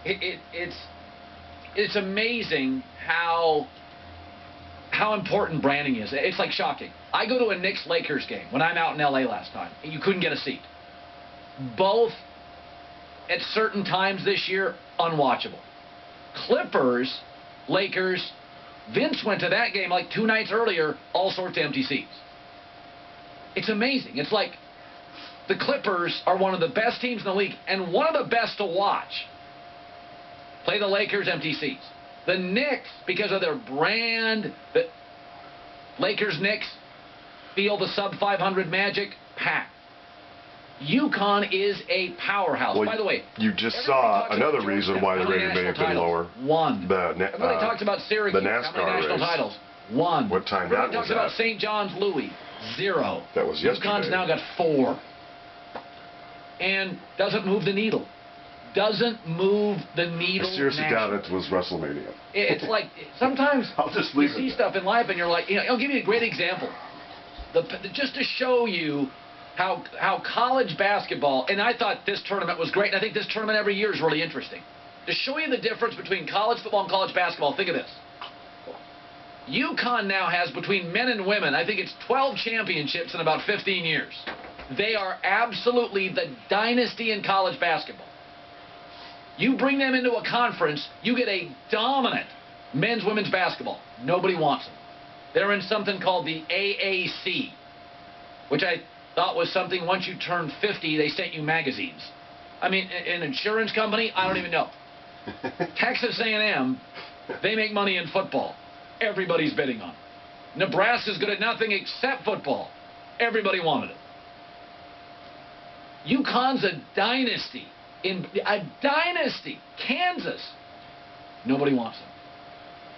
It's amazing how important branding is. It's like shocking. I go to a Knicks-Lakers game when I'm out in LA last time, and you couldn't get a seat. Both at certain times this year, unwatchable. Clippers, Lakers, Vince went to that game like 2 nights earlier, all sorts of empty seats. It's amazing. It's like the Clippers are one of the best teams in the league and one of the best to watch. Play the Lakers, empty seats. The Knicks, because of their brand, the Lakers-Knicks feel the sub-500 magic, packed. UConn is a powerhouse. Well, by the way, you just saw another reason why the rating may have been lower. One. Everybody talks about Syracuse. The NASCAR how many national race. titles? One. What time Everybody that was talks about at? St. John's Louis. 0. That was yesterday. UConn's now got 4. And doesn't move the needle. Doesn't move the needle. I seriously doubt it was WrestleMania. It's like sometimes I'll just you see stuff in life and you're like, I'll give you a great example. Just to show you how college basketball, and I thought this tournament was great, and I think this tournament every year is really interesting. To show you the difference between college football and college basketball, think of this. UConn now has, between men and women, I think it's 12 championships in about 15 years. They are absolutely the dynasty in college basketball. You bring them into a conference, you get a dominant men's, women's basketball. Nobody wants them. They're in something called the AAC, which I thought was something once you turned 50, they sent you magazines. I mean, an insurance company, I don't even know. Texas A&M, they make money in football. Everybody's bidding on it. Nebraska's good at nothing except football. Everybody wanted it. UConn's a dynasty. Kansas, nobody wants them.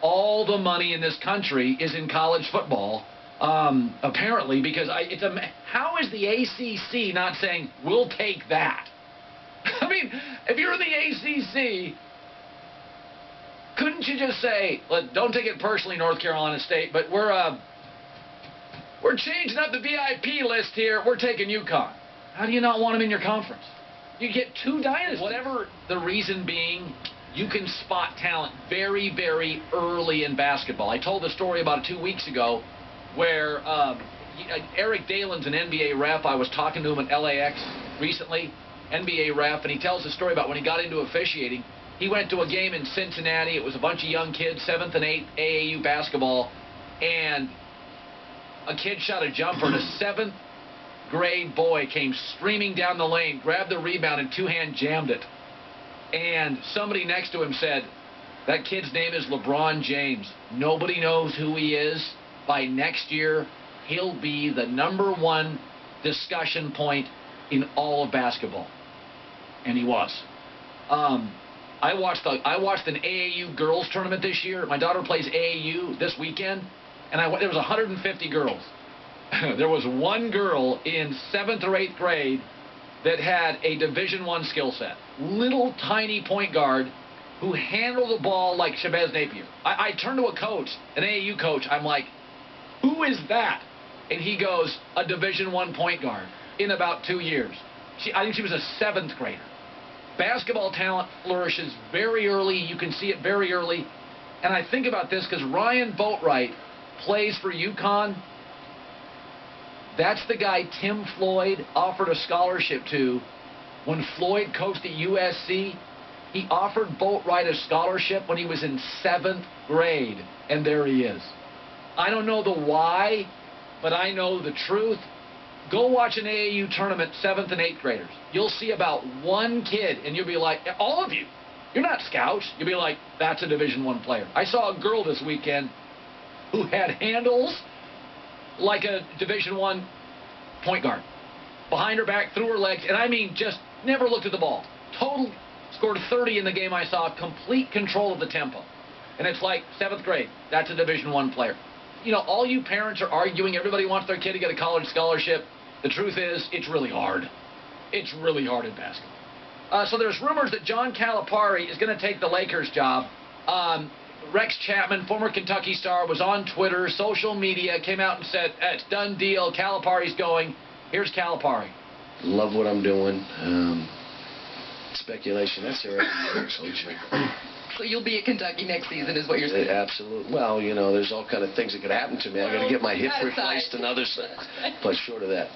All the money in this country is in college football, apparently, because how is the ACC not saying, we'll take that? I mean, if you're in the ACC, couldn't you just say, don't take it personally, North Carolina State, but we're changing up the VIP list here, we're taking UConn. How do you not want them in your conference? You get 2 dynasties. Whatever the reason being, you can spot talent very, very early in basketball. I told the story about 2 weeks ago where Eric Dalen's an NBA ref. I was talking to him at LAX recently, NBA ref, and he tells the story about when he got into officiating. He went to a game in Cincinnati. It was a bunch of young kids, 7th and 8th AAU basketball, and a kid shot a jumper, and a 7th grade boy came streaming down the lane, grabbed the rebound, and 2-hand jammed it. And somebody next to him said, that kid's name is LeBron James. Nobody knows who he is. By next year, he'll be the #1 discussion point in all of basketball. And he was. I watched an AAU girls tournament this year. My daughter plays AAU this weekend, and there was 150 girls. There was one girl in 7th or 8th grade that had a Division I skill set. Little tiny point guard who handled the ball like Shabazz Napier. I turned to a coach, an AAU coach. I'm like, who is that? And he goes, a Division I point guard in about 2 years. I think she was a 7th grader. Basketball talent flourishes very early. You can see it very early. And I think about this because Ryan Boatwright plays for UConn. That's the guy Tim Floyd offered a scholarship to when Floyd coached at USC. He offered Boatwright a scholarship when he was in 7th grade, and there he is. I don't know the why, but I know the truth. Go watch an AAU tournament, 7th and 8th graders. You'll see about one kid, and you'll be like, all of you, you're not scouts. You'll be like, that's a Division I player. I saw a girl this weekend who had handles like a Division I point guard. Behind her back, through her legs, and I mean just never looked at the ball. Total, scored 30 in the game I saw, complete control of the tempo. And it's like 7th grade, that's a Division I player. You know, all you parents are arguing, everybody wants their kid to get a college scholarship. The truth is, it's really hard. It's really hard in basketball. So there's rumors that John Calipari is going to take the Lakers job. Rex Chapman, former Kentucky star, was on Twitter, social media, came out and said, it's done deal, Calipari's going. Here's Calipari. Love what I'm doing. speculation. That's already So you'll be at Kentucky next season, is what you're saying? Absolutely. Well, you know, there's all kind of things that could happen to me. I got to get my hip that replaced aside. and other stuff. But short of that.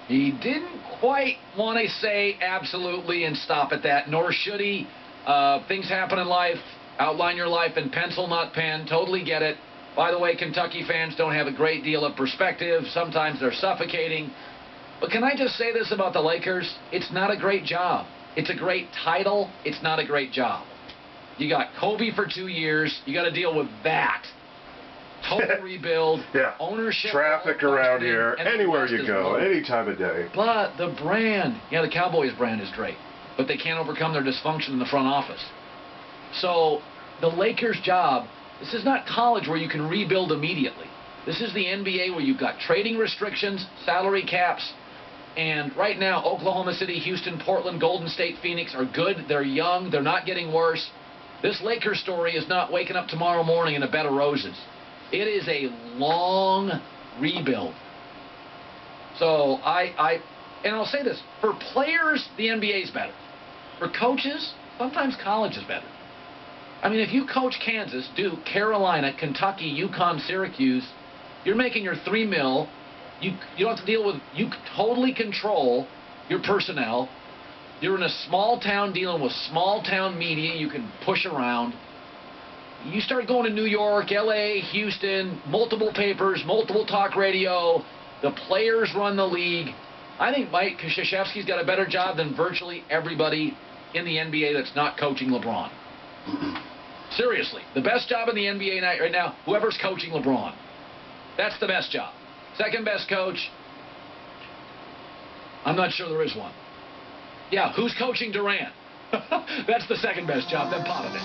He didn't quite want to say absolutely and stop at that, nor should he. Things happen in life. Outline your life in pencil, not pen. Totally get it. By the way, Kentucky fans don't have a great deal of perspective. Sometimes they're suffocating. But can I just say this about the Lakers? It's not a great job. It's a great title. It's not a great job. You got Kobe for 2 years. You got to deal with that. Total rebuild. Yeah. Ownership. Traffic around here, and the anywhere rest you is go, low. any time of day. But the brand, yeah, the Cowboys brand is great, but they can't overcome their dysfunction in the front office. So the Lakers' job, this is not college where you can rebuild immediately. This is the NBA where you've got trading restrictions, salary caps, and right now Oklahoma City, Houston, Portland, Golden State, Phoenix are good. They're young. They're not getting worse. This Lakers story is not waking up tomorrow morning in a bed of roses. It is a long rebuild. So and I'll say this, for players, the NBA is better. For coaches, sometimes college is better. I mean, if you coach Kansas, Duke, Carolina, Kentucky, UConn, Syracuse, you're making your $3 million. You don't have to deal with, you totally control your personnel. You're in a small town dealing with small town media you can push around. You start going to New York, LA, Houston, multiple papers, multiple talk radio. The players run the league. I think Mike Krzyzewski's got a better job than virtually everybody in the NBA that's not coaching LeBron. Seriously, the best job in the NBA right now, whoever's coaching LeBron. That's the best job. Second best coach, I'm not sure there is one. Yeah, who's coaching Durant? That's the second best job, then Popovich.